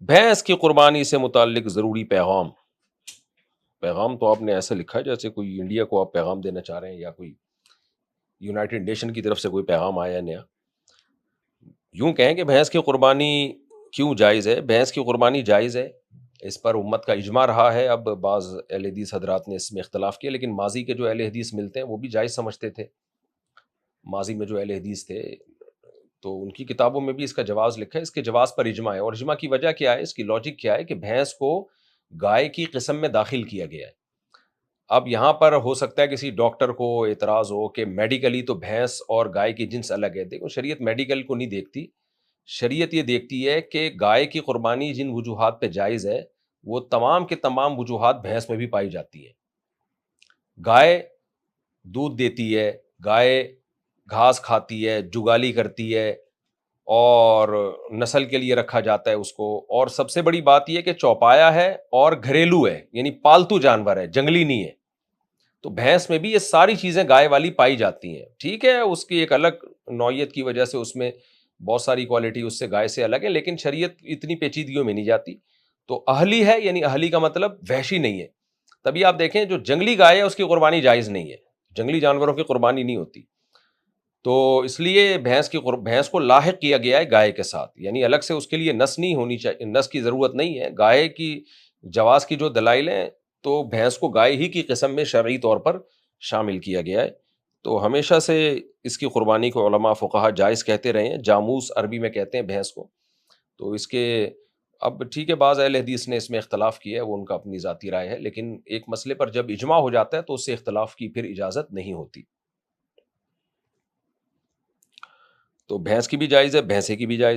بھینس کی قربانی سے متعلق ضروری پیغام. پیغام تو آپ نے ایسا لکھا ہے جیسے کوئی انڈیا کو آپ پیغام دینا چاہ رہے ہیں یا کوئی یونائٹڈ نیشن کی طرف سے کوئی پیغام آیا نیا. یوں کہیں کہ بھینس کی قربانی کیوں جائز ہے. بھینس کی قربانی جائز ہے، اس پر امت کا اجماع رہا ہے. اب بعض اہل حدیث حضرات نے اس میں اختلاف کیا، لیکن ماضی کے جو اہل حدیث ملتے ہیں وہ بھی جائز سمجھتے تھے. ماضی میں جو اہل حدیث تھے تو ان کی کتابوں میں بھی اس کا جواز لکھا ہے. اس کے جواز پر اجماع ہے، اور اجماع کی وجہ کیا ہے، اس کی لاجک کیا ہے کہ بھینس کو گائے کی قسم میں داخل کیا گیا ہے. اب یہاں پر ہو سکتا ہے کسی ڈاکٹر کو اعتراض ہو کہ میڈیکلی تو بھینس اور گائے کی جنس الگ ہے. دیکھو شریعت میڈیکل کو نہیں دیکھتی، شریعت یہ دیکھتی ہے کہ گائے کی قربانی جن وجوہات پہ جائز ہے وہ تمام کے تمام وجوہات بھینس میں بھی پائی جاتی ہیں. گائے دودھ دیتی ہے، گائے گھاس کھاتی ہے، جگالی کرتی ہے، اور نسل کے لیے رکھا جاتا ہے اس کو. اور سب سے بڑی بات یہ کہ چوپایا ہے اور گھریلو ہے، یعنی پالتو جانور ہے، جنگلی نہیں ہے. تو بھینس میں بھی یہ ساری چیزیں گائے والی پائی جاتی ہیں. ٹھیک ہے اس کی ایک الگ نوعیت کی وجہ سے اس میں بہت ساری کوالٹی اس سے گائے سے الگ ہے، لیکن شریعت اتنی پیچیدگیوں میں نہیں جاتی. تو اہلی ہے، یعنی اہلی کا مطلب وحشی نہیں ہے. تبھی آپ دیکھیں جو جنگلی گائے ہے اس کی قربانی جائز نہیں ہے، جنگلی جانوروں کی قربانی نہیں ہوتی. تو اس لیے بھینس کو لاحق کیا گیا ہے گائے کے ساتھ، یعنی الگ سے اس کے لیے نس نہیں ہونی چاہیے، نس کی ضرورت نہیں ہے. گائے کی جواز کی جو دلائل ہیں تو بھینس کو گائے ہی کی قسم میں شرعی طور پر شامل کیا گیا ہے. تو ہمیشہ سے اس کی قربانی کو علماء فقہا جائز کہتے رہے ہیں. جاموس عربی میں کہتے ہیں بھینس کو. تو اس کے اب ٹھیک ہے بعض اہل حدیث نے اس میں اختلاف کیا ہے، وہ ان کا اپنی ذاتی رائے ہے، لیکن ایک مسئلے پر جب اجماع ہو جاتا ہے تو اس سے اختلاف کی پھر اجازت نہیں ہوتی. تو بھینس کی بھی جائز ہے، بھینسے کی بھی جائز